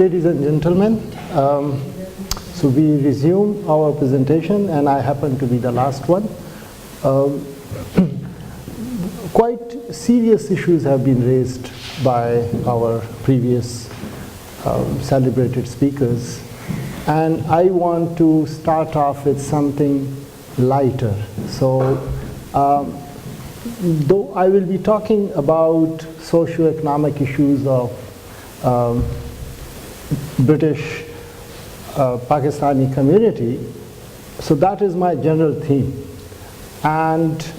ladies and gentlemen. So we resume our presentation, and I happen to be the last one. Quite serious issues have been raised by our previous celebrated speakers, and I want to start off with something lighter. So though I will be talking about socioeconomic issues of British Pakistani community, so that is my general theme, and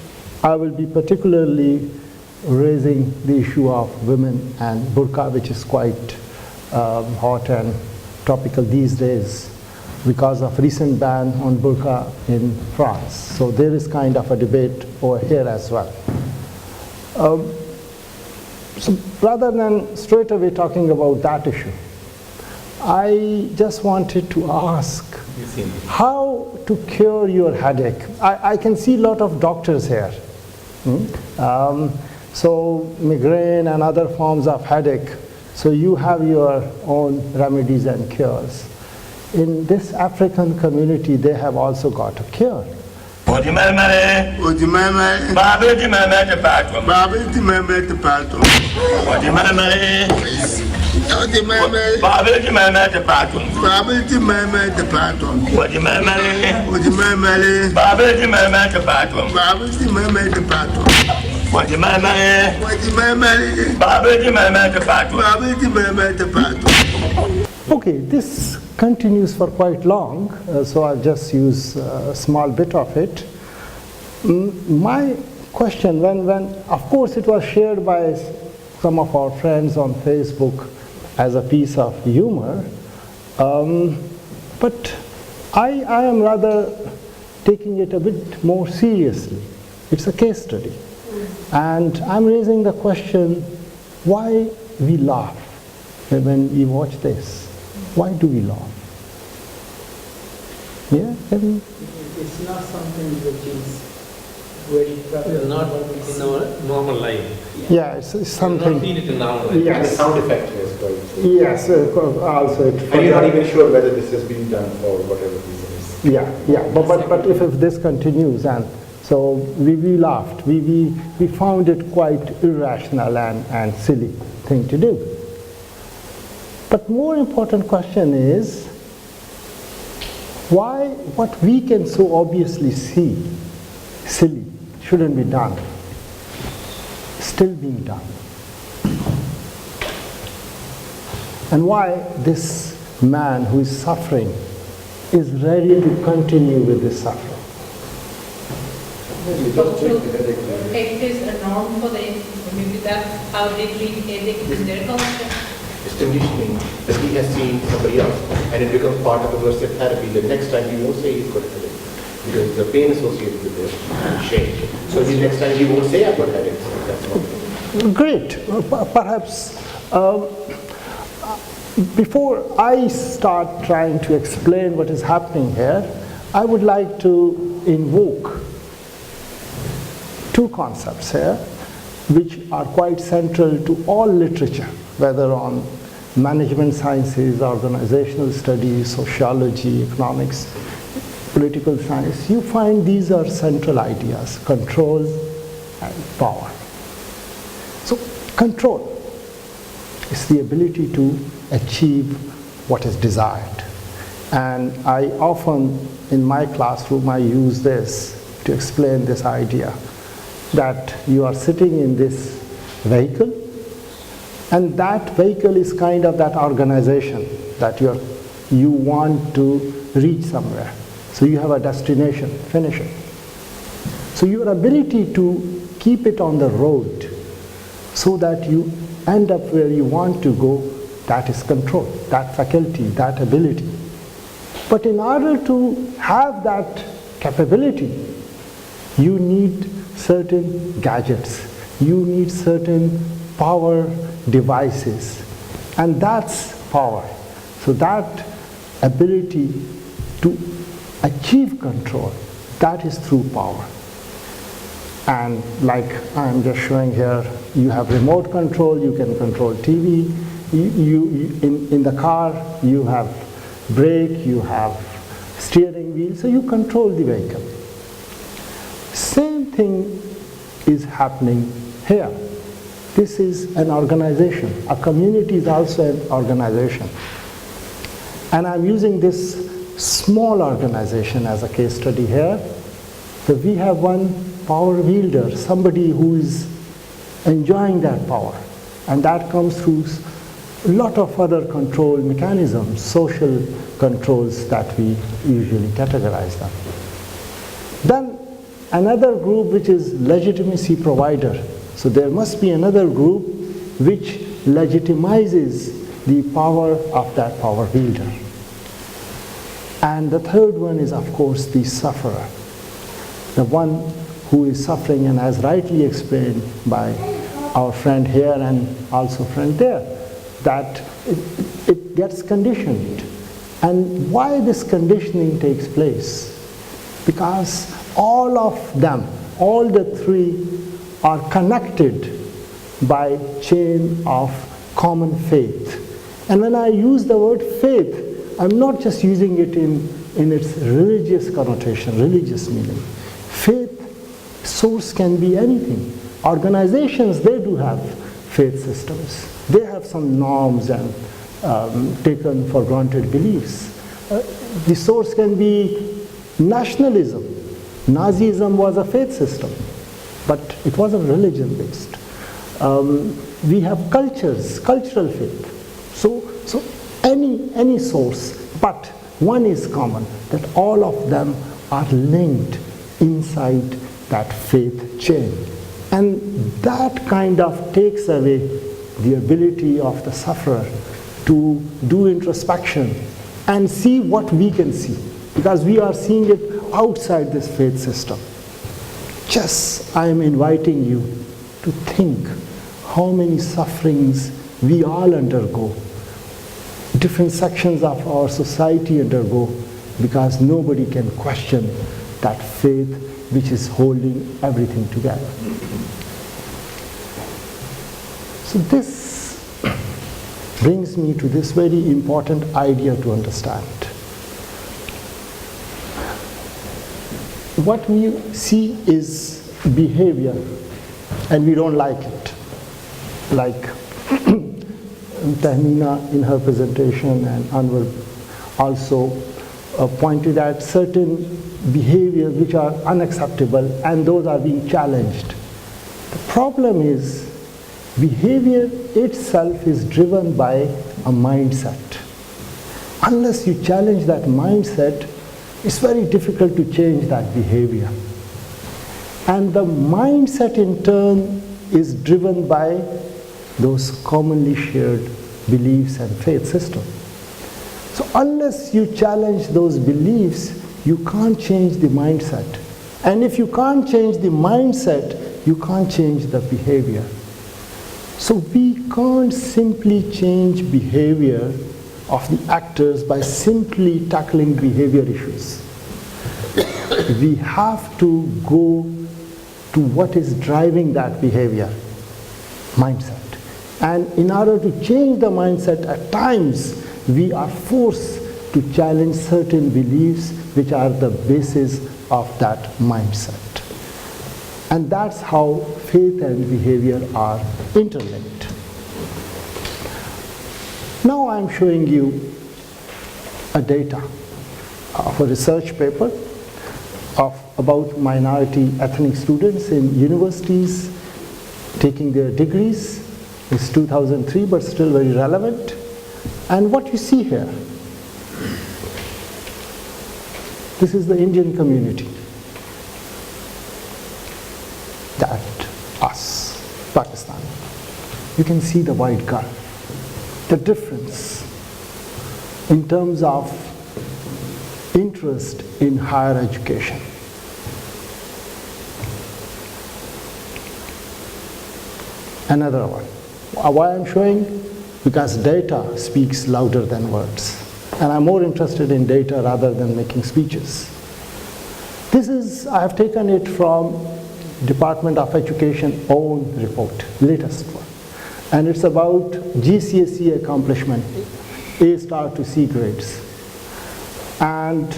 I will be particularly raising the issue of women and burqa, which is quite hot and topical these days because of recent ban on burqa in France. So there is kind of a debate over here as well. So rather than straight away talking about that issue, I just wanted to ask how to cure your headache. I can see a lot of doctors here. So migraine and other forms of headache. So you have your own remedies and cures. In this African community, they have also got a cure. Okay, this continues for quite long, so I'll just use a small bit of it. My question, when of course it was shared by some of our friends on Facebook as a piece of humor, but I am rather taking it a bit more seriously. It's a case study. And I'm raising the question, why we laugh when we watch this? Why do we laugh? Yeah? It's not something which is very prevalent. Not in our normal life. Yeah, it's something. Not seen it in normal life. Yes. The sound effect is going. Yes, also it. And you're not even sure whether this has been done for whatever reason is. Yeah. But if this continues, and so we laughed. We found it quite irrational and silly thing to do. But more important question is, why what we can so obviously see, silly, shouldn't be done, still being done? And why this man who is suffering is ready to continue with this suffering? It is a norm for them. Maybe that's how they treat headache in their culture. It's conditioning that he has seen somebody else, and it becomes part of immersive therapy. The next time he won't say he's got a headache, because the pain associated with this and shame. So the next time he won't say I've got headaches. That's not Great. Perhaps before I start trying to explain what is happening here, I would like to invoke two concepts here which are quite central to all literature, whether on management sciences, organizational studies, sociology, economics, political science. You find these are central ideas: control and power. So control is the ability to achieve what is desired. And I often, in my classroom, I use this to explain this idea, that you are sitting in this vehicle, and that vehicle is kind of that organization that you want to reach somewhere. So you have a destination, finish it. So your ability to keep it on the road so that you end up where you want to go, that is control, that faculty, that ability. But in order to have that capability, you need certain gadgets, you need certain power devices, and that's power. So that ability to achieve control, that is through power. And like I'm just showing here, you have remote control, you can control TV, in the car, you have brake, you have steering wheel, so you control the vehicle. Same thing is happening here. This is an organization. A community is also an organization. And I'm using this small organization as a case study here. So we have one power wielder, somebody who is enjoying that power. And that comes through a lot of other control mechanisms, social controls that we usually categorize them. Then another group which is legitimacy provider. So there must be another group which legitimizes the power of that power wielder. And the third one is, of course, the sufferer. The one who is suffering, and as rightly explained by our friend here and also friend there, that it gets conditioned. And why this conditioning takes place? Because all of them, all the three, are connected by chain of common faith. And when I use the word faith, I'm not just using it in its religious connotation, religious meaning. Faith source can be anything. Organizations, they do have faith systems. They have some norms and taken for granted beliefs. The source can be nationalism. Nazism was a faith system, but it wasn't religion based. We have cultures, cultural faith. So any source, but one is common, that all of them are linked inside that faith chain. And that kind of takes away the ability of the sufferer to do introspection and see what we can see, because we are seeing it outside this faith system. Just, I am inviting you to think how many sufferings we all undergo, different sections of our society undergo, because nobody can question that faith which is holding everything together. So this brings me to this very important idea to understand. What we see is behavior, and we don't like it. Like Tahmina in her presentation and Anwar also pointed at certain behaviors which are unacceptable, and those are being challenged. The problem is behavior itself is driven by a mindset. Unless you challenge that mindset, it's very difficult to change that behavior. And the mindset in turn is driven by those commonly shared beliefs and faith system. So unless you challenge those beliefs, you can't change the mindset. And if you can't change the mindset, you can't change the behavior. So we can't simply change behavior of the actors by simply tackling behavior issues. We have to go to what is driving that behavior, mindset. And in order to change the mindset, at times we are forced to challenge certain beliefs which are the basis of that mindset. And that's how faith and behavior are interlinked. Now I'm showing you a data of a research paper about minority ethnic students in universities taking their degrees. It's 2003, but still very relevant. And what you see here, this is the Indian community. That us, Pakistan. You can see the white gulf. The difference in terms of interest in higher education. Another one. Why I'm showing? Because data speaks louder than words. And I'm more interested in data rather than making speeches. This is, I have taken it from Department of Education own report, latest one. and it's about GCSE accomplishment, A star to C grades. And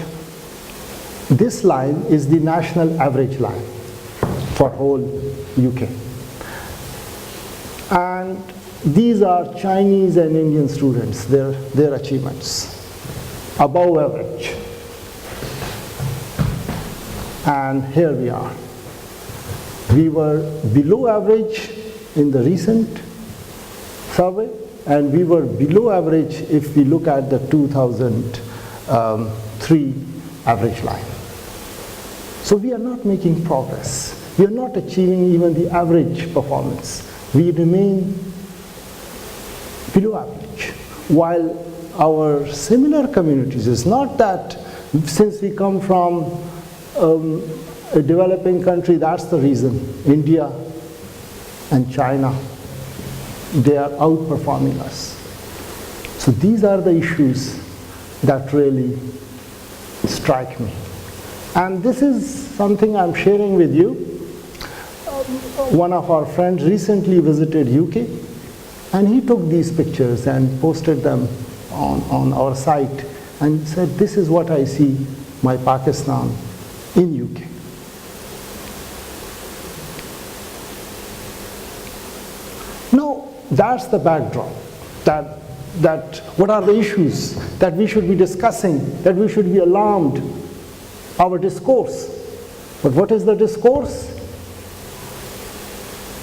this line is the national average line for whole UK. And these are Chinese and Indian students, their achievements, above average. And here we are. We were below average in the recent survey, and we were below average if we look at the 2003 average line. So we are not making progress. We are not achieving even the average performance. We remain below average. While our similar communities, it's not that since we come from a developing country, that's the reason. India and China, they are outperforming us. So these are the issues that really strike me. And this is something I'm sharing with you. One of our friends recently visited UK, and he took these pictures and posted them on our site and said, this is what I see my Pakistan in UK. Now, that's the backdrop. That what are the issues that we should be discussing, that we should be alarmed, our discourse. But what is the discourse?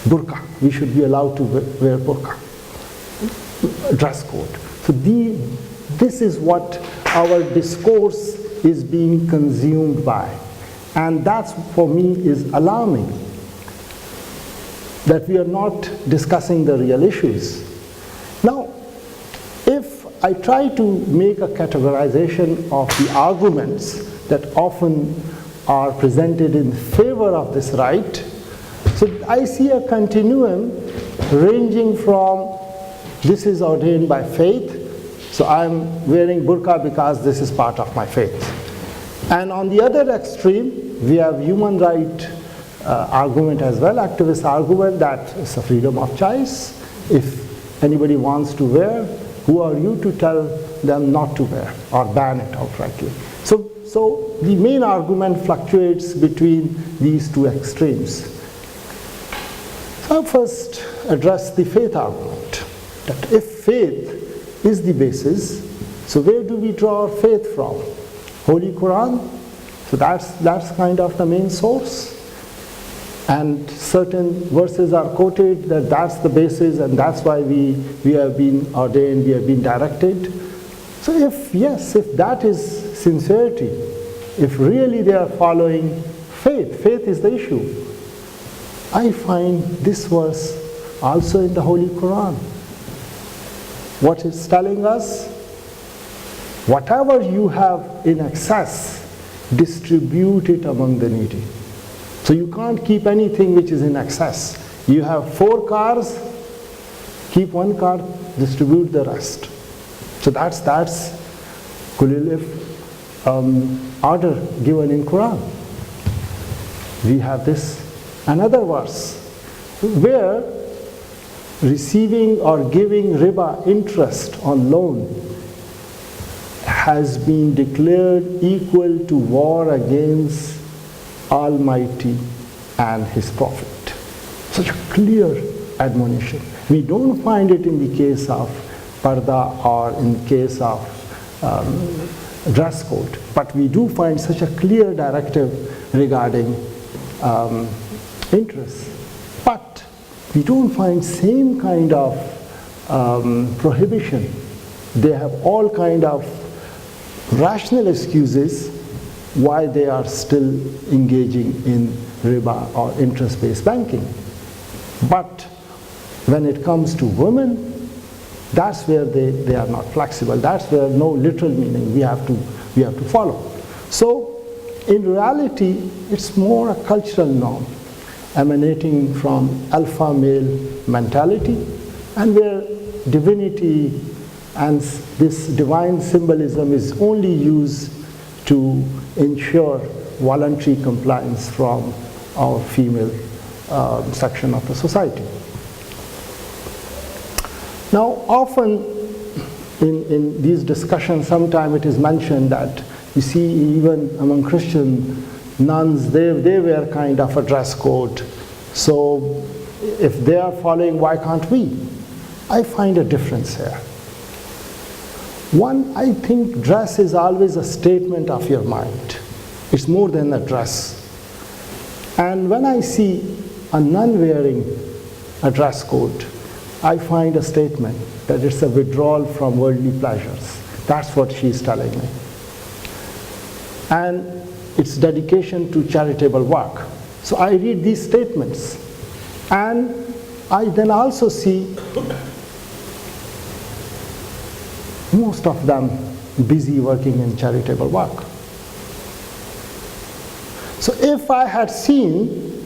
Burka. We should be allowed to wear burka. Dress code. So this is what our discourse is being consumed by. And that's, for me, is alarming. That we are not discussing the real issues. Now, if I try to make a categorization of the arguments that often are presented in favor of this right, so I see a continuum ranging from this is ordained by faith, so I'm wearing burqa because this is part of my faith. And on the other extreme, we have human right argument as well, activist argument that it's a freedom of choice. If anybody wants to wear, who are you to tell them not to wear or ban it outrightly? So the main argument fluctuates between these two extremes. So I'll first address the faith argument, that if faith is the basis, so where do we draw our faith from? Holy Quran? So that's kind of the main source. And certain verses are quoted that that's the basis and that's why we have been ordained, we have been directed. So if that is sincerity, if really they are following faith is the issue. I find this verse also in the Holy Quran. What it's telling us, whatever you have in excess, distribute it among the needy. So you can't keep anything which is in excess. You have 4 cars, keep 1 car, distribute the rest. So that's Kulilif order given in Quran. We have this another verse where receiving or giving riba interest on loan has been declared equal to war against Almighty and His Prophet. Such a clear admonition. We don't find it in the case of parda or in the case of dress code, but we do find such a clear directive regarding interest. But we don't find same kind of prohibition. They have all kind of rational excuses why they are still engaging in riba or interest-based banking. But when it comes to women, that's where they are not flexible. That's where no literal meaning we have to follow. So in reality, it's more a cultural norm emanating from alpha male mentality, and where divinity and this divine symbolism is only used to ensure voluntary compliance from our female section of the society. Now, often in these discussions, sometimes it is mentioned that you see even among Christian nuns, they wear kind of a dress code. So if they are following, why can't we? I find a difference here. One, I think dress is always a statement of your mind. It's more than a dress. And when I see a nun wearing a dress code, I find a statement that it's a withdrawal from worldly pleasures. That's what she's telling me. And it's dedication to charitable work. So I read these statements, and I then also see most of them busy working in charitable work. So if I had seen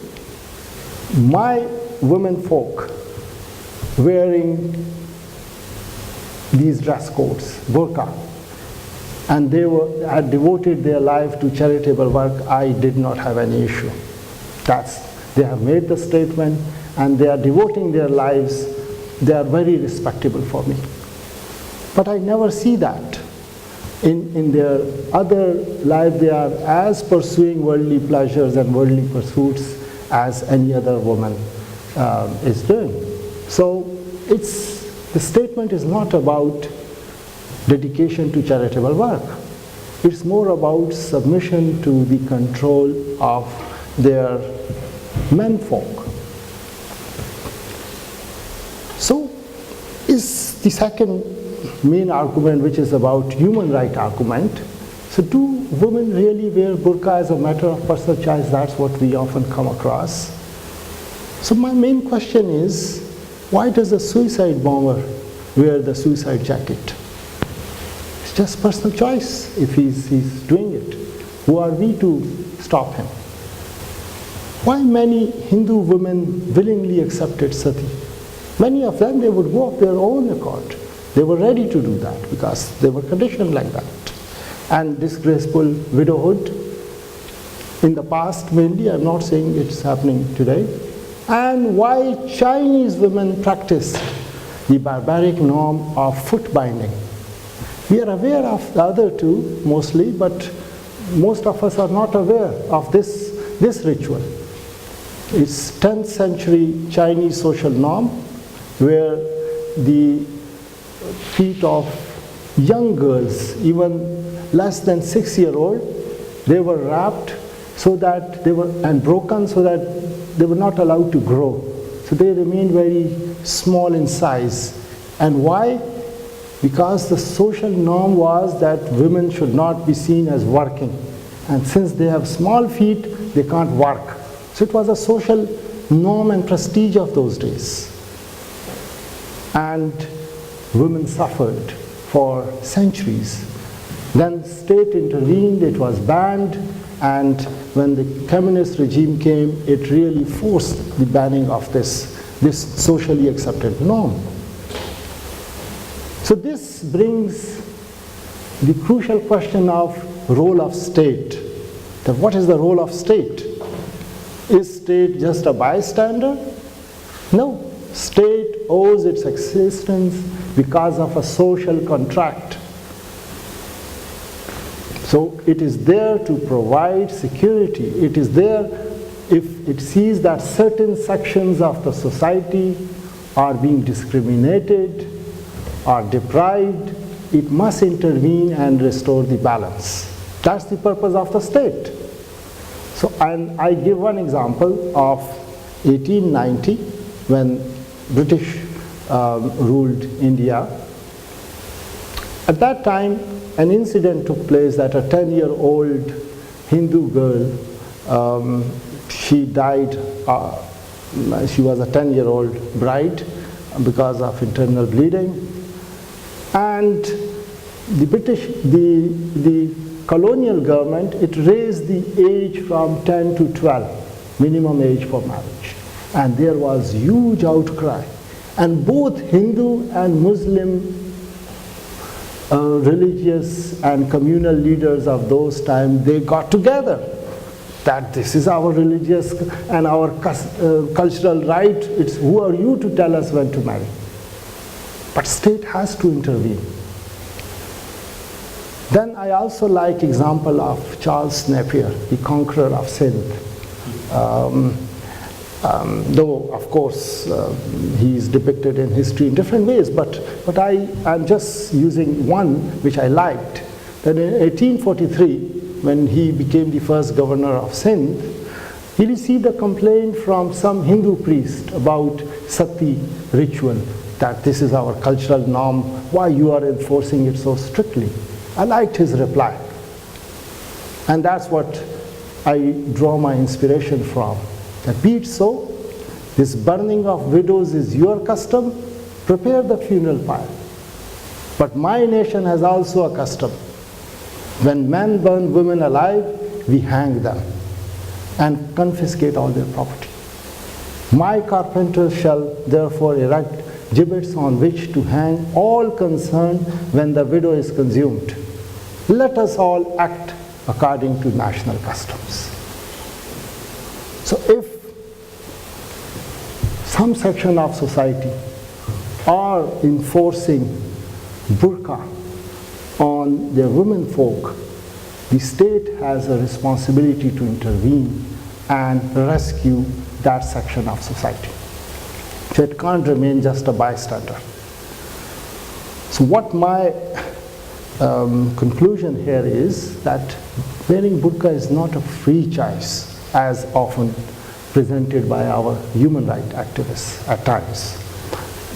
my women folk wearing these dress codes, burka, and they had devoted their life to charitable work, I did not have any issue. They have made the statement and they are devoting their lives. They are very respectable for me. But I never see that. In their other life, they are as pursuing worldly pleasures and worldly pursuits as any other woman is doing. So the statement is not about dedication to charitable work. It's more about submission to the control of their menfolk. So is the second main argument, which is about human right argument. So do women really wear burqa as a matter of personal choice? That's what we often come across. So my main question is, why does a suicide bomber wear the suicide jacket? It's just personal choice if he's doing it. Who are we to stop him? Why many Hindu women willingly accepted sati? Many of them, they would go of their own accord. They were ready to do that because they were conditioned like that. And disgraceful widowhood in the past mainly, I'm not saying it's happening today. And why Chinese women practiced the barbaric norm of foot binding. We are aware of the other two mostly, but most of us are not aware of this ritual. It's 10th century Chinese social norm where the feet of young girls, even less than 6-year-old, they were wrapped so that and broken so that they were not allowed to grow. So they remained very small in size. And why? Because the social norm was that women should not be seen as working. And since they have small feet, they can't work. So it was a social norm and prestige of those days. And women suffered for centuries. Then the state intervened, it was banned, and when the communist regime came, it really forced the banning of this socially accepted norm. So this brings the crucial question of role of state. That what is the role of state? Is state just a bystander? No. State owes its existence because of a social contract. So it is there to provide security. It is there if it sees that certain sections of the society are being discriminated or deprived, it must intervene and restore the balance. That's the purpose of the state. So, and I give one example of 1890 when British ruled India. At that time, an incident took place that a 10-year-old Hindu girl, she died, she was a 10-year-old bride because of internal bleeding. And the colonial government, it raised the age from 10 to 12, minimum age for marriage. And there was huge outcry. And both Hindu and Muslim religious and communal leaders of those times, they got together that this is our religious and our cultural right. It's who are you to tell us when to marry? But state has to intervene. Then I also like example of Charles Napier, the conqueror of Sindh. Though, of course, he is depicted in history in different ways, but I'm just using one which I liked. That in 1843, when he became the first governor of Sindh, he received a complaint from some Hindu priest about Sati ritual, that this is our cultural norm, why you are enforcing it so strictly. I liked his reply. And that's what I draw my inspiration from. That be it so, this burning of widows is your custom, prepare the funeral pyre. But my nation has also a custom. When men burn women alive, we hang them and confiscate all their property. My carpenters shall therefore erect gibbets on which to hang all concerned when the widow is consumed. Let us all act according to national customs. So if some section of society are enforcing burqa on their women folk, the state has a responsibility to intervene and rescue that section of society. So it can't remain just a bystander. So what my conclusion here is that wearing burqa is not a free choice as often presented by our human rights activists at times,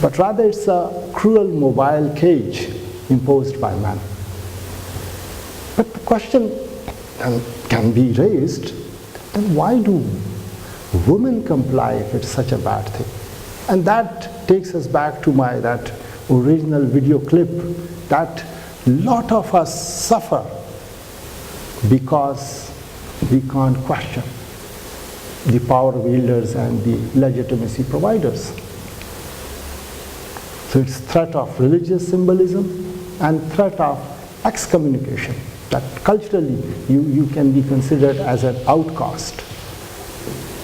but rather it's a cruel mobile cage imposed by man. But the question can be raised, then why do women comply if it's such a bad thing? And that takes us back to that original video clip, that lot of us suffer because we can't question the power wielders and the legitimacy providers. So it's threat of religious symbolism and threat of excommunication, that culturally you can be considered as an outcast.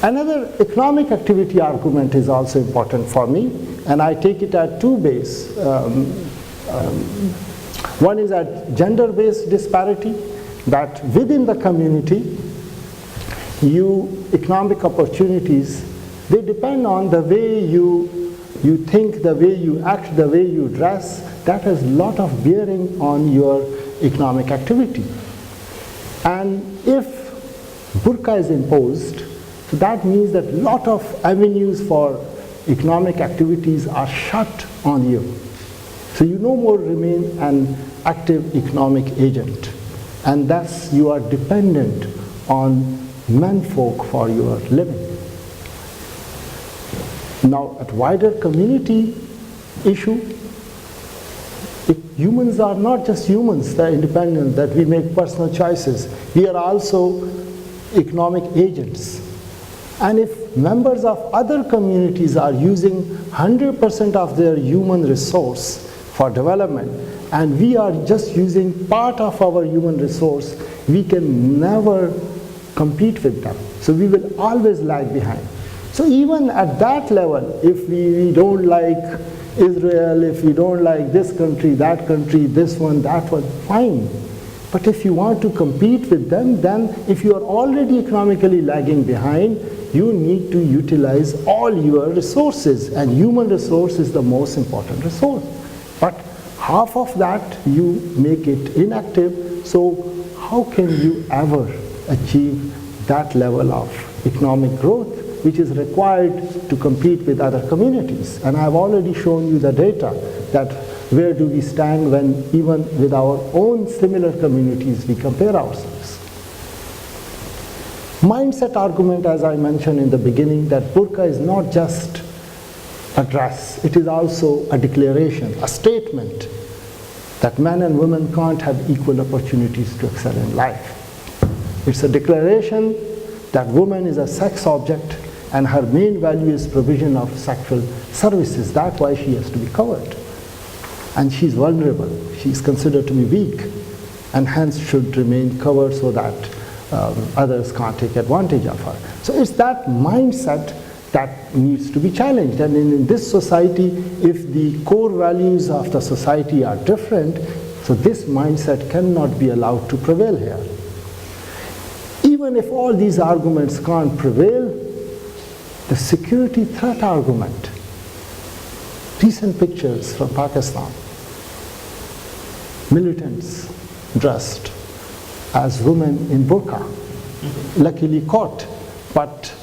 Another economic activity argument is also important for me, and I take it at two bases. One is at gender-based disparity, that within the community, economic opportunities, they depend on the way you think, the way you act, the way you dress. That has a lot of bearing on your economic activity. And if burqa is imposed, so that means that a lot of avenues for economic activities are shut on you. So you no more remain an active economic agent, and thus you are dependent on menfolk for your living. Now, at wider community issue, humans are not just humans, they're independent, that we make personal choices. We are also economic agents. And if members of other communities are using 100% of their human resource for development, and we are just using part of our human resource, we can never compete with them. So we will always lag behind. So even at that level, if we don't like Israel, if we don't like this country, this one, that one, fine. But if you want to compete with them, then if you are already economically lagging behind, you need to utilize all your resources, and human resource is the most important resource. But half of that you make it inactive, so how can you ever achieve that level of economic growth which is required to compete with other communities? And I've already shown you the data that where do we stand when even with our own similar communities we compare ourselves. Mindset argument, as I mentioned in the beginning, that burqa is not just a dress, it is also a declaration, a statement that men and women can't have equal opportunities to excel in life. It's a declaration that woman is a sex object and her main value is provision of sexual services. That's why she has to be covered. And she's vulnerable. She's considered to be weak and hence should remain covered so that others can't take advantage of her. So it's that mindset that needs to be challenged. And in this society, if the core values of the society are different, so this mindset cannot be allowed to prevail here. Even if all these arguments can't prevail, the security threat argument, recent pictures from Pakistan, militants dressed as women in burqa, luckily caught. But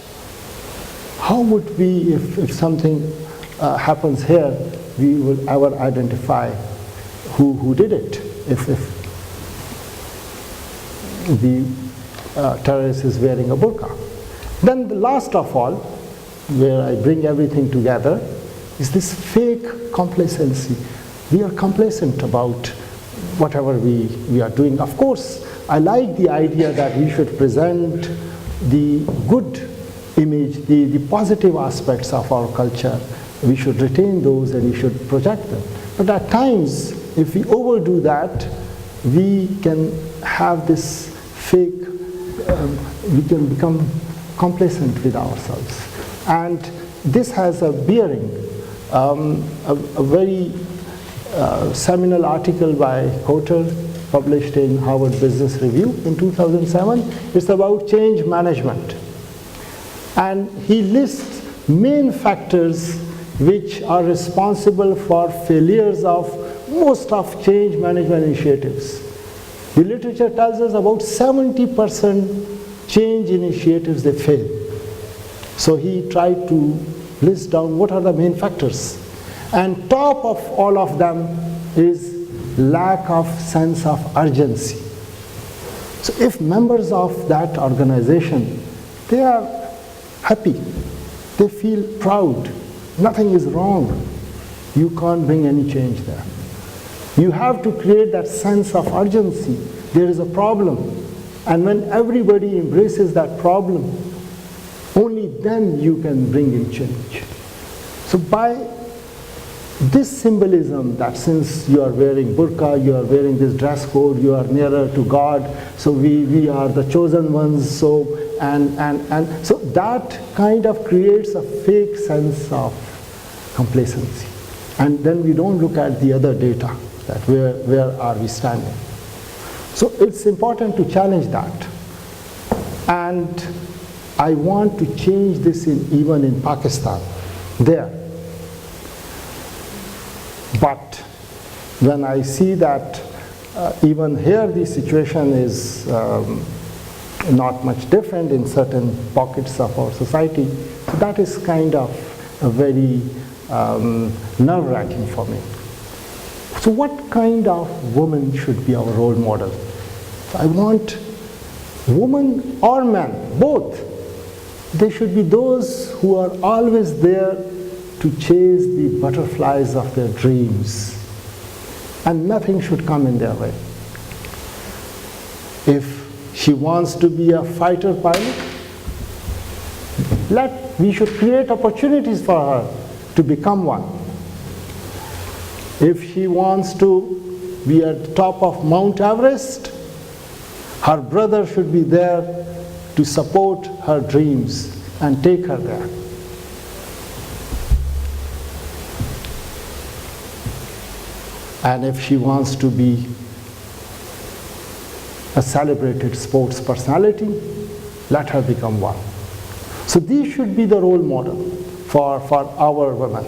how would we, if something happens here, we will ever identify who did it, if the terrorist is wearing a burqa? Then the last of all, where I bring everything together, is this fake complacency. We are complacent about whatever we are doing. Of course, I like the idea that we should present the good image, the positive aspects of our culture. We should retain those and we should project them. But at times, if we overdo that, we can have this fake, we can become complacent with ourselves. And this has a bearing. A very seminal article by Cotter, published in Harvard Business Review in 2007. It's about change management. And he lists main factors which are responsible for failures of most of change management initiatives. The literature tells us about 70% change initiatives, they fail. So he tried to list down what are the main factors. And top of all of them is lack of sense of urgency. So if members of that organization, they are happy, they feel proud, nothing is wrong, you can't bring any change there. You have to create that sense of urgency. There is a problem. And when everybody embraces that problem, only then you can bring in change. So by this symbolism that since you are wearing burqa, you are wearing this dress code, you are nearer to God, so we are the chosen ones, so and so that kind of creates a fake sense of complacency. And then we don't look at the other data, that where are we standing. So it's important to challenge that. And I want to change this even in Pakistan, there. But when I see that even here the situation is not much different in certain pockets of our society, that is kind of a very nerve-wracking for me. So what kind of woman should be our role model? I want women or men, both. They should be those who are always there to chase the butterflies of their dreams, and nothing should come in their way. If she wants to be a fighter pilot, we should create opportunities for her to become one. If she wants to be at the top of Mount Everest, her brother should be there to support her dreams and take her there. And if she wants to be a celebrated sports personality, let her become one. So these should be the role model for our women.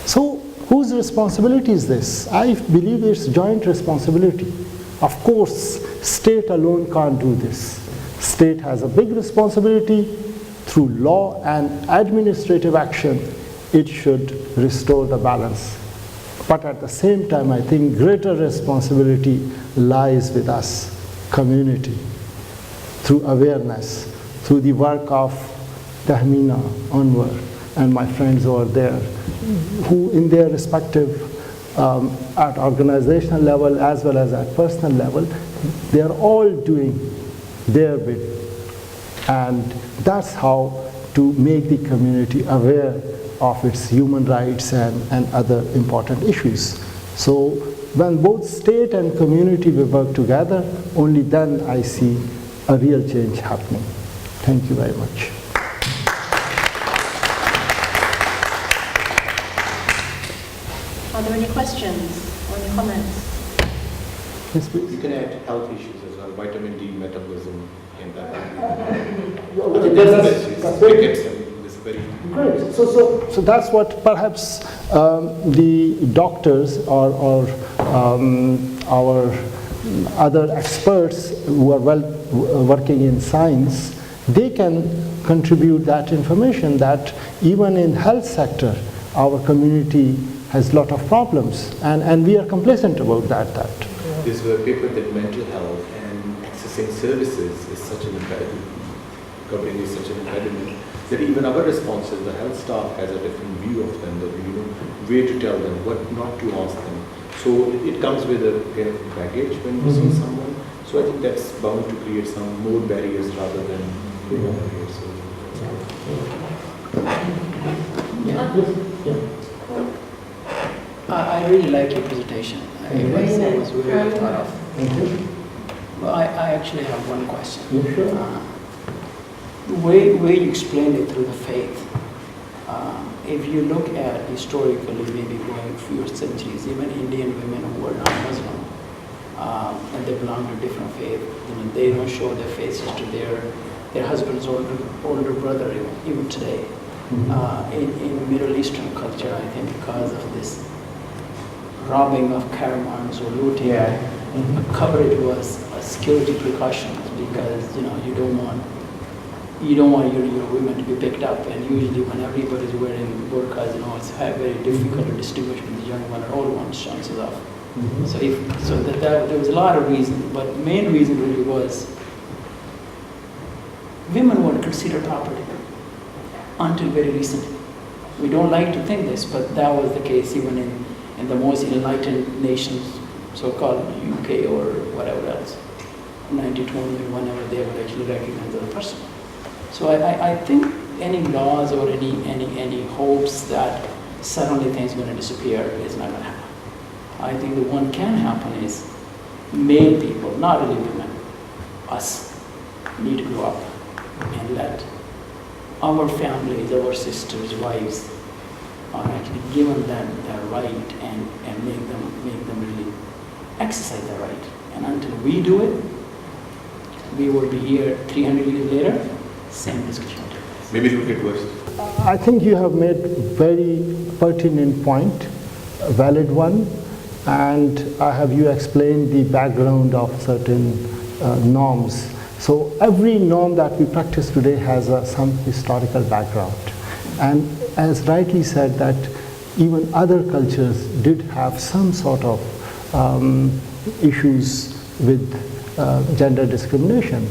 So whose responsibility is this? I believe it's joint responsibility. Of course, state alone can't do this. State has a big responsibility. Through law and administrative action, it should restore the balance. But at the same time, I think greater responsibility lies with us, community, through awareness, through the work of Tahmina, Anwar, and my friends over there, who in their respective, at organizational level as well as at personal level, they are all doing their bit. And that's how to make the community aware of its human rights and other important issues. So when both state and community will work together, only then I see a real change happening. Thank you very much. Are there any questions or any comments? Yes, please. You can add health issues as well, vitamin D, metabolism, and that. That's very great. So that's what perhaps the doctors or our other experts who are working in science, they can contribute that information that even in health sector, our community has a lot of problems, and we are complacent about that. This paper that mental health and accessing services is such an impediment, covering is such an impediment, that even our responses, the health staff has a different view of them, that we know where to tell them, what not to ask them. So it comes with a kind of baggage when you see someone. So I think that's bound to create some more barriers rather than barriers. I really like your presentation. It was very thorough. Well, I actually have one question. The way you explained it through the faith, if you look at historically, maybe going a few centuries, even Indian women who were not Muslim, and they belong to different faith, they don't show their faces to their husband's older brother even today. In Middle Eastern culture, I think because of this robbing of caravans or looting, coverage was a security precaution, because you don't want your women to be picked up, and usually when everybody's wearing burqas, it's very difficult to distinguish between the young one or old one's chances of. So there was a lot of reasons, but the main reason really was women weren't considered property until very recently. We don't like to think this, but that was the case even in the most enlightened nations, so-called UK or whatever else, 1920, whenever they would actually recognize the person. So I think any laws or any hopes that suddenly things are going to disappear is not going to happen. I think the one can happen is male people, not really women, us, need to grow up and let our families, our sisters, wives, are actually given them their right and make them really exercise their right. And until we do it, we will be here 300 years later, same discussion. Maybe it will get worse. I think you have made very pertinent point, a valid one, and I have you explained the background of certain norms. So every norm that we practice today has some historical background. And as rightly said, that even other cultures did have some sort of issues with gender discrimination.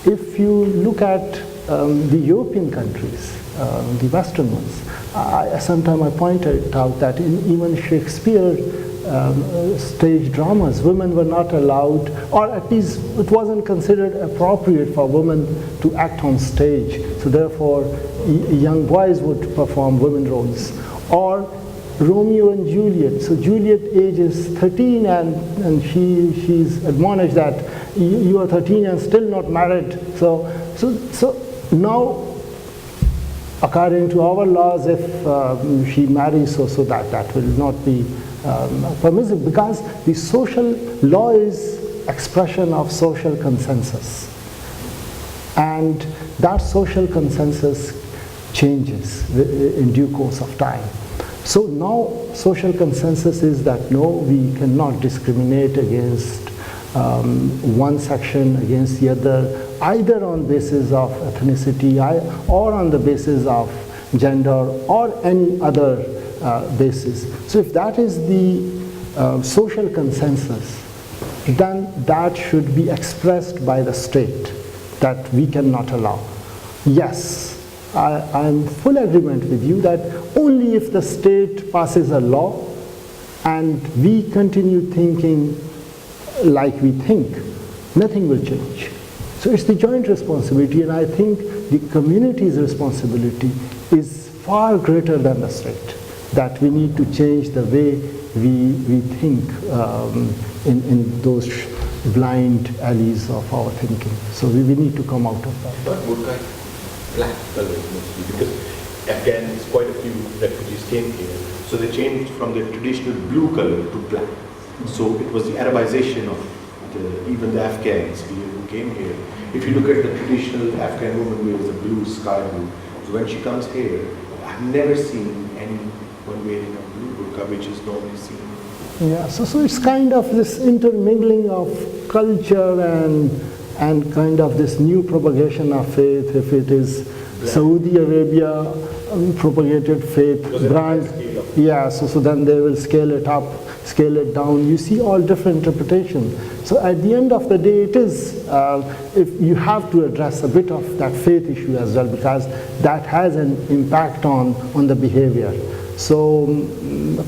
If you look at the European countries, the Western ones, sometimes I pointed out that in even Shakespeare stage dramas, women were not allowed, or at least it wasn't considered appropriate for women to act on stage. So therefore, young boys would perform women roles. Or Romeo and Juliet. So Juliet age is 13 and she's admonished that you are 13 and still not married. So now, according to our laws, if she marries, so that will not be permissible, because the social law is expression of social consensus, and that social consensus changes in due course of time. So now social consensus is that no, we cannot discriminate against one section against the other, either on basis of ethnicity or on the basis of gender or any other basis. So if that is the social consensus, then that should be expressed by the state, that we cannot allow. Yes, I'm full agreement with you that only if the state passes a law and we continue thinking like we think, nothing will change. So it's the joint responsibility, and I think the community's responsibility is far greater than the state, that we need to change the way we think in those blind alleys of our thinking. So we need to come out of that. What burqa is black color mostly, because again, it's quite a few refugees came here So they changed from the traditional blue color to black. So it was the Arabization of even the Afghans who came here. If you look at the traditional Afghan woman wears the blue, sky blue. So when she comes here, I've never seen anyone wearing a blue burqa, which is normally seen. Yeah, so it's kind of this intermingling of culture and kind of this new propagation of faith. If it is Saudi Arabia propagated faith brand, yeah, so then they will scale it up, scale it down. You see all different interpretations. So at the end of the day, it is, if you have to address a bit of that faith issue as well, because that has an impact on the behavior. So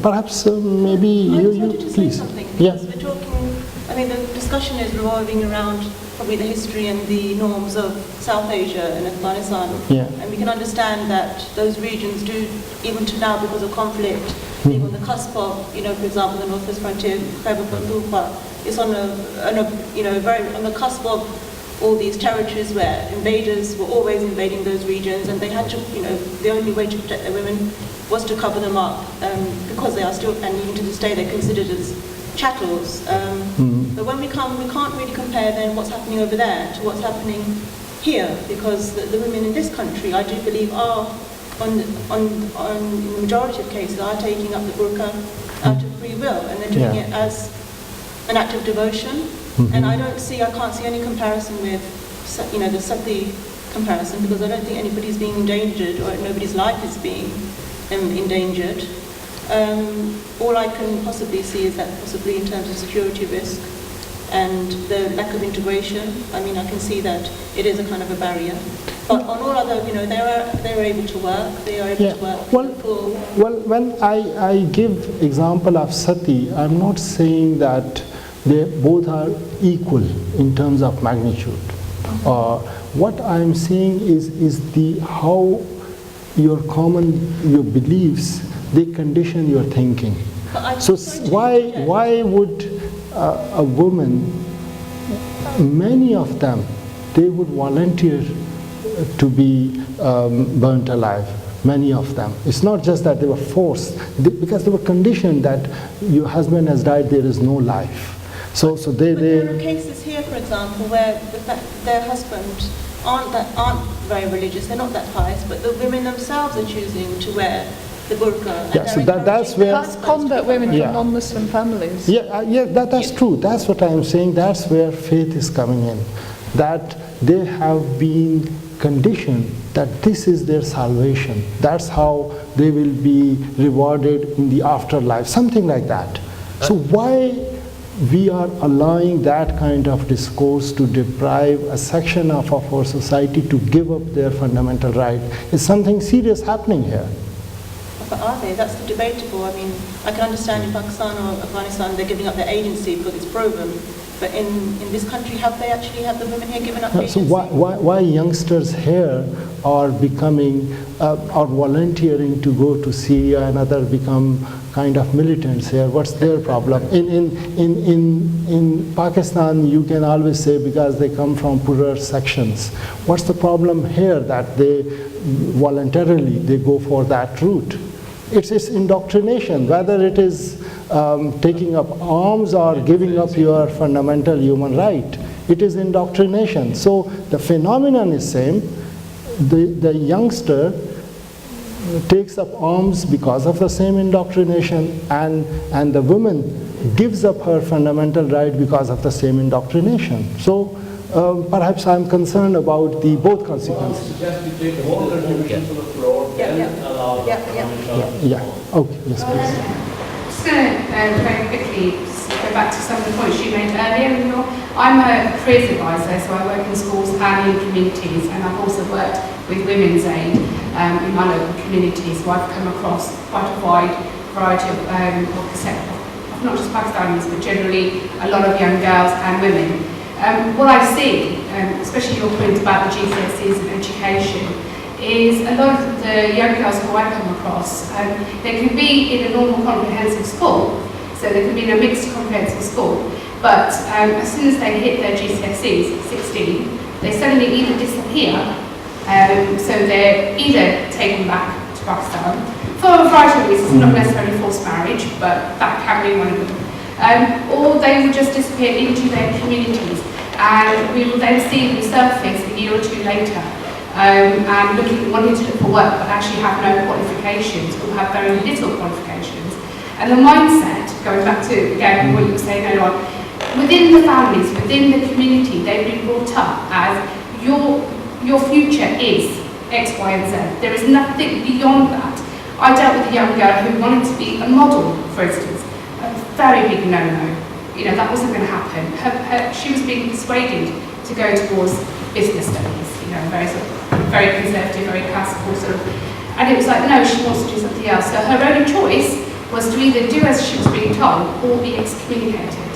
perhaps maybe you just please. Say something, Yeah. because we're talking, I mean, the discussion is revolving around probably the history and the norms of South Asia and Afghanistan. Yeah. And we can understand that those regions do, even to now because of conflict, being on the cusp of, for example, the northwest frontier, Khyber Pakhtunkhwa, is on very on the cusp of all these territories where invaders were always invading those regions, and they had to, the only way to protect their women was to cover them up, because they are still, and even to this day, they're considered as chattels. But when we can't really compare then what's happening over there to what's happening here, because the women in this country, I do believe, are in the majority of cases, are taking up the burqa out of free will, and they're doing it as an act of devotion. And I can't see any comparison with, the Sati comparison, because I don't think anybody's being endangered, or nobody's life is being endangered. All I can possibly see is that possibly in terms of security risk and the lack of integration. I mean, I can see that it is a kind of a barrier. But on all other, they're able to work. They are able to work. Well, when I give example of Sati, I'm not saying that they both are equal in terms of magnitude. What I'm saying is how your beliefs, they condition your thinking. So why would a woman, many of them, they would volunteer to be burnt alive, many of them. It's not just that they were forced, because they were conditioned that your husband has died, there is no life. So they there are cases here, for example, where their husbands aren't very religious, they're not that pious, but the women themselves are choosing to wear the burqa. Yeah, so that's where... That's convert women from non-Muslim families. Yeah, that's true. That's what I'm saying. That's where faith is coming in. That they have been conditioned that this is their salvation. That's how they will be rewarded in the afterlife, something like that. So why we are allowing that kind of discourse to deprive a section of our society to give up their fundamental right? Is something serious happening here? But are they? That's debatable. I mean, I can understand in Pakistan or Afghanistan they're giving up their agency because it's proven. But in this country, have the women here given up agency? So why youngsters here are becoming, are volunteering to go to Syria and other become kind of militants here? What's their problem? In Pakistan, you can always say because they come from poorer sections. What's the problem here that they voluntarily they go for that route? It's indoctrination, whether it is taking up arms or giving up your fundamental human right. It is indoctrination. So the phenomenon is same. The youngster takes up arms because of the same indoctrination, and the woman gives up her fundamental right because of the same indoctrination. So perhaps I'm concerned about the both consequences. Just to take all contributions to the floor, then allow the Okay, yes, please. Just going to very quickly go back to some of the points you made earlier. I'm a careers advisor, so I work in schools and in communities, and I've also worked with Women's Aid in my local community, so I've come across quite a wide variety of not just Pakistanis, but generally a lot of young girls and women. What I see, especially your point about the GCSEs and education, is a lot of the young girls who I come across, they can be in a normal comprehensive school, so they can be in a mixed comprehensive school, but as soon as they hit their GCSEs, 16, they suddenly either disappear, so they're either taken back to Pakistan, for a variety of reasons, not necessarily forced marriage, but that can be one of them. Or they will just disappear into their communities, and we will then see them surface a year or two later, and wanting to look for work, but actually have no qualifications or have very little qualifications. And the mindset, going back to again what you were saying earlier on, within the families, within the community, they've been brought up as your future is X, Y, and Z. There is nothing beyond that. I dealt with a young girl who wanted to be a model, for instance. A very big no-no. You know, that wasn't going to happen. She was being persuaded to go towards business studies, you know, very conservative, very classical sort of. And it was like, no, she wants to do something else. So her only choice was to either do as she was being told or be excommunicated,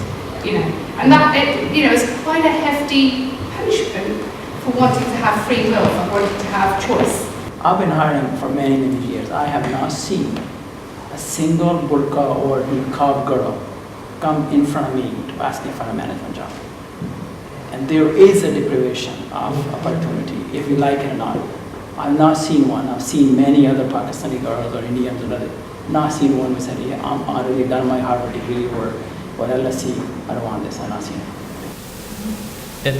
you know. And that, you know, is quite a hefty punishment for wanting to have free will, for wanting to have choice. I've been hiring for many, many years. I have not seen a single burqa or niqab girl come in front of me to ask me for a management job. And there is a deprivation of opportunity, if you like it or not. I've not seen one. I've seen many other Pakistani girls or Indians or other. Not seen one who said, yeah, I'm already done my Harvard degree or LSE. I don't want this. I've not seen it.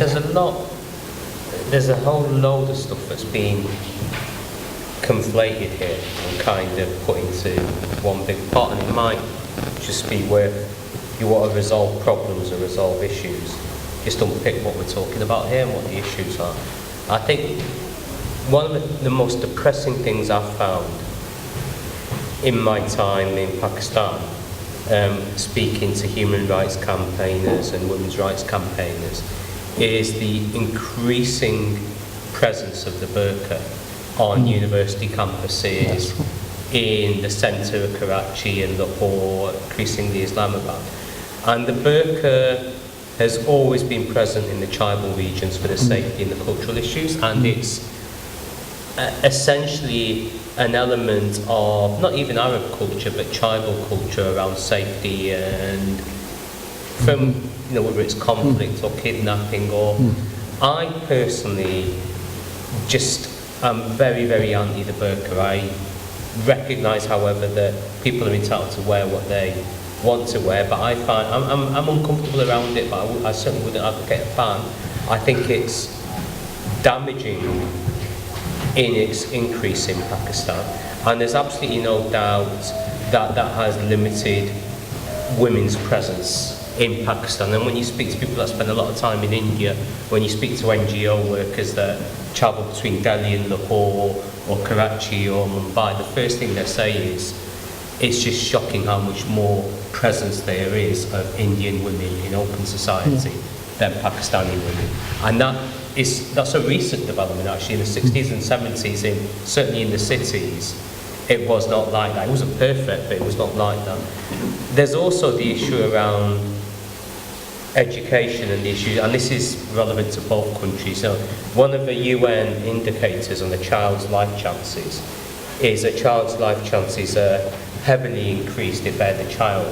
There's a whole load of stuff that's been conflated here and kind of put into one big pot, and it might just be where you want to resolve problems or resolve issues. Just unpick what we're talking about here and what the issues are. I think one of the most depressing things I've found in my time in Pakistan, speaking to human rights campaigners and women's rights campaigners, is the increasing presence of the burqa on university campuses, in the centre of Karachi and Lahore, increasingly Islamabad. And the burqa has always been present in the tribal regions for the safety and the cultural issues, and it's essentially an element of not even Arab culture but tribal culture around safety, and from whether it's conflict or kidnapping or I personally just am very, very anti the burqa. I recognise, however, that people are entitled to wear what they want to wear, but I find I'm uncomfortable around it, but I certainly wouldn't advocate a ban. I think it's damaging in its increase in Pakistan, and there's absolutely no doubt that that has limited women's presence in Pakistan. And when you speak to people that spend a lot of time in India, when you speak to NGO workers that travel between Delhi and Lahore or Karachi or Mumbai, the first thing they say is it's just shocking how much more presence there is of Indian women in open society than Pakistani women. And that's a recent development actually. In the 60s and 70s, certainly in the cities, it was not like that. It wasn't perfect, but it was not like that. There's also the issue around education and the issue, and this is relevant to both countries. So one of the UN indicators on a child's life chances is that child's life chances are heavily increased if they're the child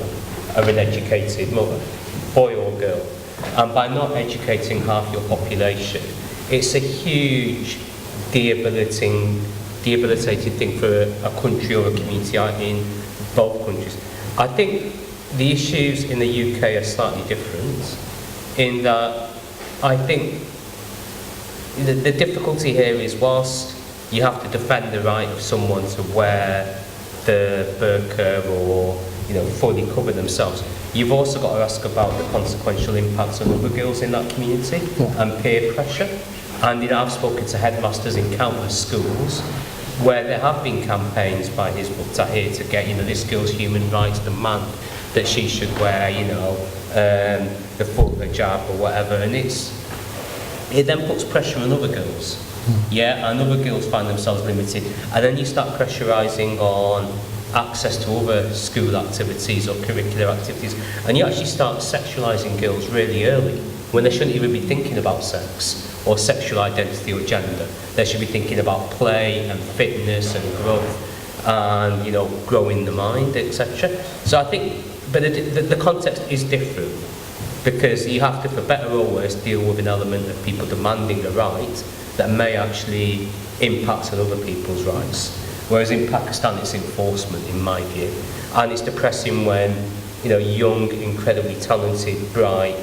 of an educated mother, boy or girl. And by not educating half your population, it's a huge debilitating thing for a country or a community in both countries. I think the issues in the UK are slightly different in that I think the difficulty here is whilst you have to defend the right of someone to wear the burqa or fully cover themselves, you've also got to ask about the consequential impacts on other girls in that community and peer pressure. And I've spoken to headmasters in countless schools where there have been campaigns by Hizb ut-Tahrir to get this girl's human rights demand that she should wear the full hijab or whatever, and it then puts pressure on other girls. And other girls find themselves limited, and then you start pressurising on access to other school activities or curricular activities, and you actually start sexualising girls really early when they shouldn't even be thinking about sex or sexual identity or gender. They should be thinking about play and fitness and growth and growing the mind, etc. So I think, but the context is different because you have to, for better or worse, deal with an element of people demanding a right that may actually impact on other people's rights. Whereas in Pakistan, it's enforcement, in my view. And it's depressing when, young, incredibly talented, bright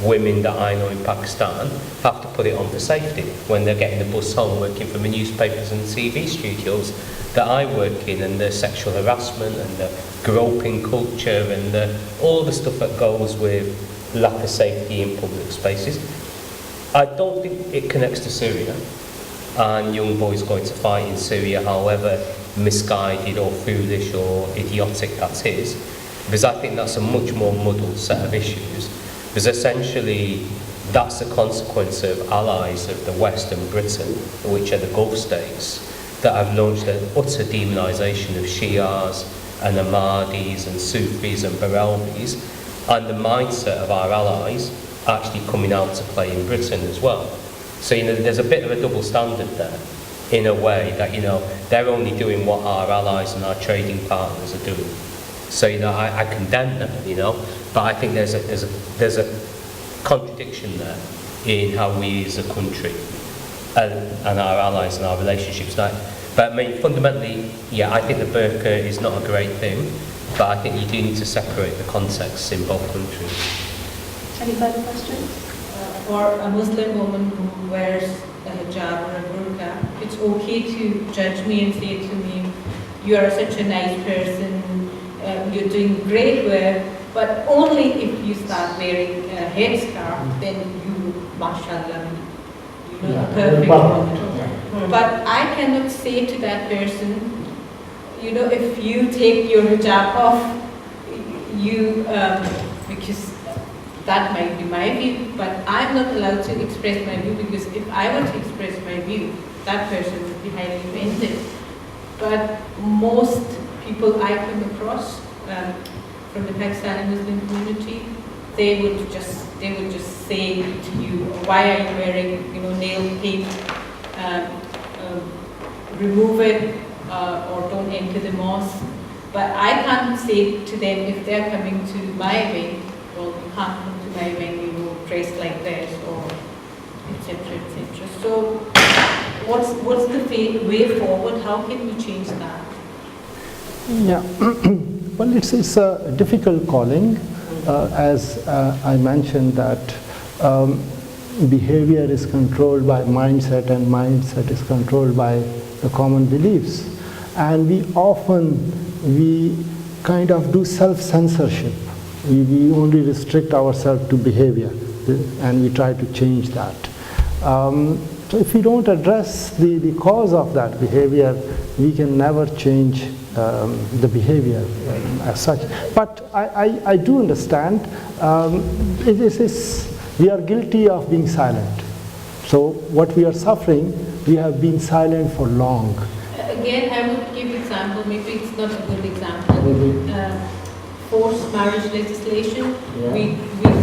women that I know in Pakistan have to put it on for safety when they're getting the bus home, working from the newspapers and TV studios that I work in, and the sexual harassment and the groping culture and all the stuff that goes with lack of safety in public spaces. I don't think it connects to Syria and young boys going to fight in Syria, however misguided or foolish or idiotic that is, because I think that's a much more muddled set of issues, because essentially that's a consequence of allies of the West and Britain, which are the Gulf states, that have launched an utter demonisation of Shias and Ahmadis and Sufis and Barelvis, and the mindset of our allies actually coming out to play in Britain as well. So, there's a bit of a double standard there, in a way that, they're only doing what our allies and our trading partners are doing. So, I condemn them, but I think there's a contradiction there in how we as a country and our allies and our relationships. But I mean, fundamentally, I think the burqa is not a great thing, but I think you do need to separate the contexts in both countries. Any further questions? For a Muslim woman who wears a hijab or a burqa, it's okay to judge me and say to me, you are such a nice person, you're doing great work, but only if you start wearing a headscarf, then you, mashallah, a perfect woman. But I cannot say to that person, if you take your hijab off, because that might be my view, but I'm not allowed to express my view, because if I were to express my view, that person would be highly offended. But most people I come across from the Pakistani Muslim community, they would just say to you, why are you wearing nail paint? Remove it or don't enter the mosque. But I can't say to them, if they're coming to my event, well, you can't come to my event, dressed like this, or etc. etc. So what's the way forward? How can we change that? Yeah, well, it's a difficult calling, as I mentioned that behavior is controlled by mindset, and mindset is controlled by the common beliefs. And we kind of do self-censorship. We only restrict ourselves to behavior, and we try to change that. So if we don't address the cause of that behavior, we can never change the behavior as such. But I do understand we are guilty of being silent. So what we are suffering, we have been silent for long. Again, I would give example, maybe it's not a good example. Forced marriage legislation, we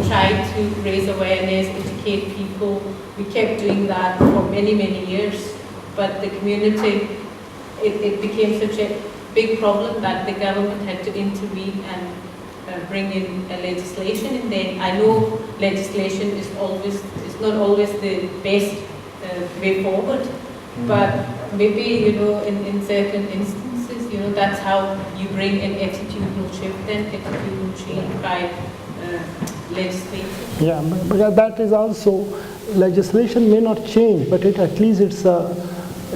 tried to raise awareness, educate people. We kept doing that for many, many years. But the community, it became such a big problem that the government had to intervene and bring in a legislation. And then I know legislation is not always the best way forward, but maybe in certain instances, that's how you bring an attitudinal shift, then attitudinal change by legislation. Yeah, but that is also, legislation may not change, but at least it's a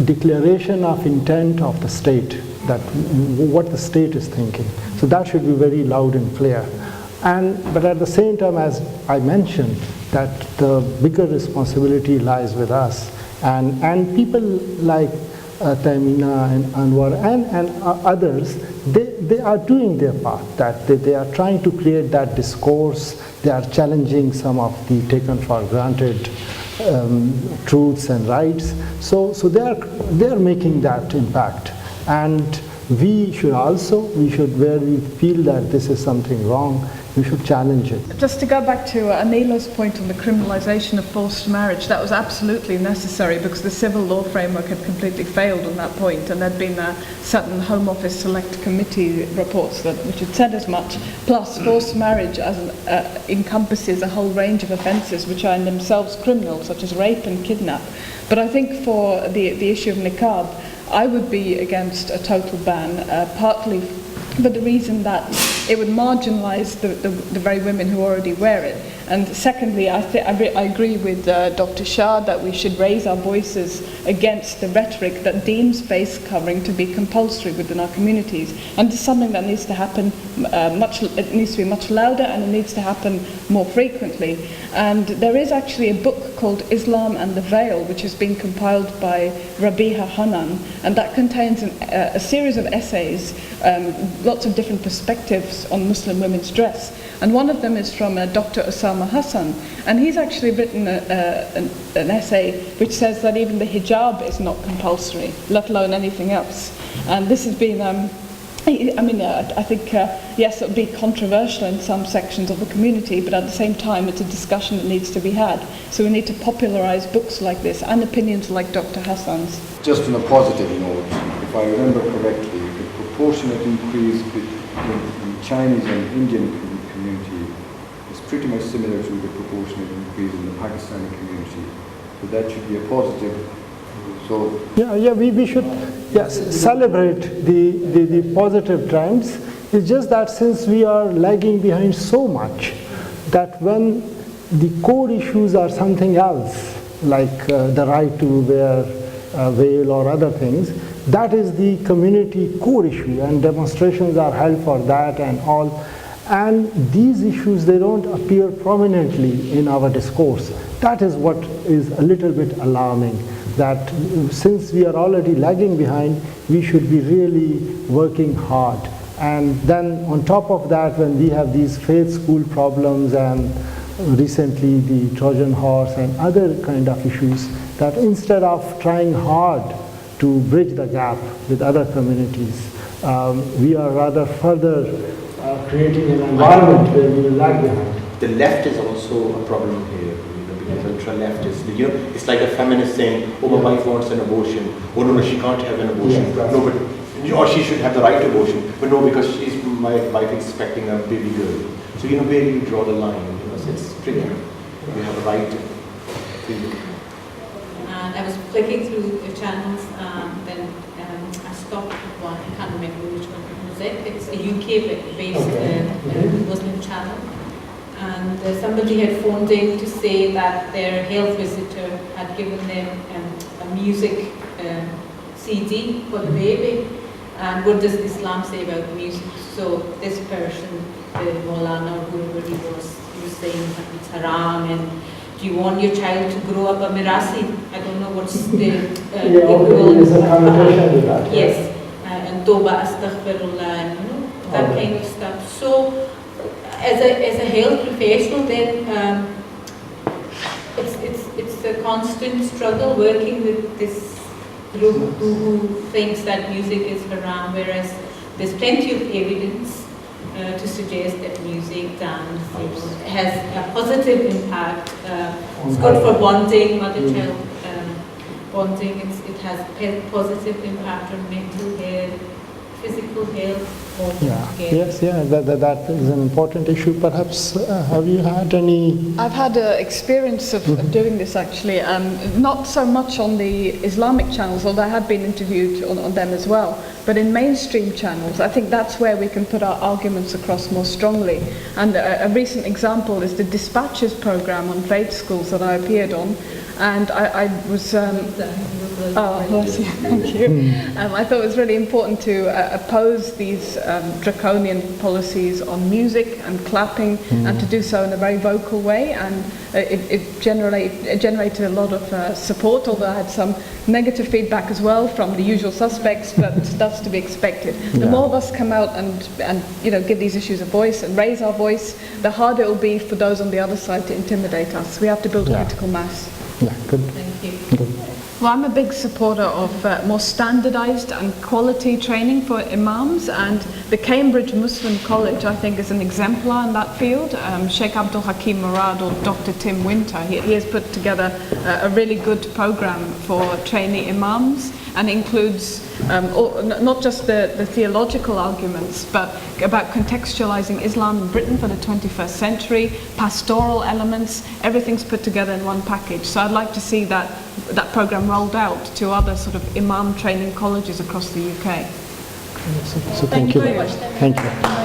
declaration of intent of the state, that what the state is thinking. So that should be very loud and clear. But at the same time, as I mentioned, that the bigger responsibility lies with us. And people like Tamina and Anwar and others, they are doing their part, that they are trying to create that discourse, they are challenging some of the taken for granted truths and rights. So they are making that impact. And we should, where we feel that this is something wrong, we should challenge it. Just to go back to Anila's point on the criminalisation of forced marriage, that was absolutely necessary because the civil law framework had completely failed on that point, and there'd been certain Home Office Select Committee reports which had said as much. Plus, forced marriage encompasses a whole range of offences which are in themselves criminal, such as rape and kidnap. But I think for the issue of niqab, I would be against a total ban, partly for the reason that it would marginalise the very women who already wear it. And secondly, I agree with Dr. Shah that we should raise our voices against the rhetoric that deems face covering to be compulsory within our communities. And it's something that needs to happen it needs to be much louder, and it needs to happen more frequently. And there is actually a book called Islam and the Veil, which has been compiled by Rabiha Hanan, and that contains a series of essays, lots of different perspectives on Muslim women's dress. And one of them is from Dr. Osama Hassan, and he's actually written an essay which says that even the hijab is not compulsory, let alone anything else. And this has been, I think, yes, it would be controversial in some sections of the community, but at the same time, it's a discussion that needs to be had. So we need to popularize books like this and opinions like Dr. Hassan's. Just on a positive note, if I remember correctly, the proportionate increase in Chinese and Indian community is pretty much similar to the proportionate increase in the Pakistani community. So that should be a positive. So we should celebrate the positive trends. It's just that since we are lagging behind so much, that when the core issues are something else, like the right to wear a veil or other things, that is the community core issue, and demonstrations are held for that and all. And these issues, they don't appear prominently in our discourse. That is what is a little bit alarming, that since we are already lagging behind, we should be really working hard. And then on top of that, when we have these faith school problems and recently the Trojan horse and other kind of issues, that instead of trying hard to bridge the gap with other communities, we are rather further creating an environment where we will lag behind. The left is also a problem here, because ultra-left is, it's like a feminist saying, oh, my wife wants an abortion, oh no, she can't have an abortion, or she should have the right to abortion, but no, because my wife is expecting a baby girl. So where do you draw the line? It's tricky. We have a right to freedom. And I was clicking through the channels, then I stopped at one, I can't remember which one was it. It's a UK-based Muslim channel. And somebody had phoned in to say that their health visitor had given them a music CD for the baby. And what does Islam say about music? So this person, the Maulana or whoever he was saying that it's haram, and do you want your child to grow up a Mirasi? I don't know what's the equivalent. Yes, and Toba Astaghfirullah, and that kind of stuff. So as a health professional, then it's a constant struggle working with this group who thinks that music is haram, whereas there's plenty of evidence to suggest that music, dance, has a positive impact. It's good for bonding, mother-child bonding. It has a positive impact on mental health, physical health. Yes, that is an important issue. Perhaps, have you had any? I've had experience of doing this actually, not so much on the Islamic channels, although I have been interviewed on them as well, but in mainstream channels. I think that's where we can put our arguments across more strongly. And a recent example is the Dispatches program on trade schools that I appeared on. And I was, thank you. I thought it was really important to oppose these draconian policies on music and clapping, and to do so in a very vocal way. And it generated a lot of support, although I had some negative feedback as well from the usual suspects, but that's to be expected. The more of us come out and give these issues a voice and raise our voice, the harder it will be for those on the other side to intimidate us. We have to build critical mass. Yeah, good. Thank you. Good. Well, I'm a big supporter of more standardized and quality training for imams, and the Cambridge Muslim College, I think, is an exemplar in that field. Sheikh Abdul Hakim Murad or Dr. Tim Winter, he has put together a really good program for trainee imams, and includes not just the theological arguments, but about contextualizing Islam in Britain for the 21st century, pastoral elements, everything's put together in one package. So I'd like to see that program rolled out to other sort of imam training colleges across the UK. So thank you very much. Thank you.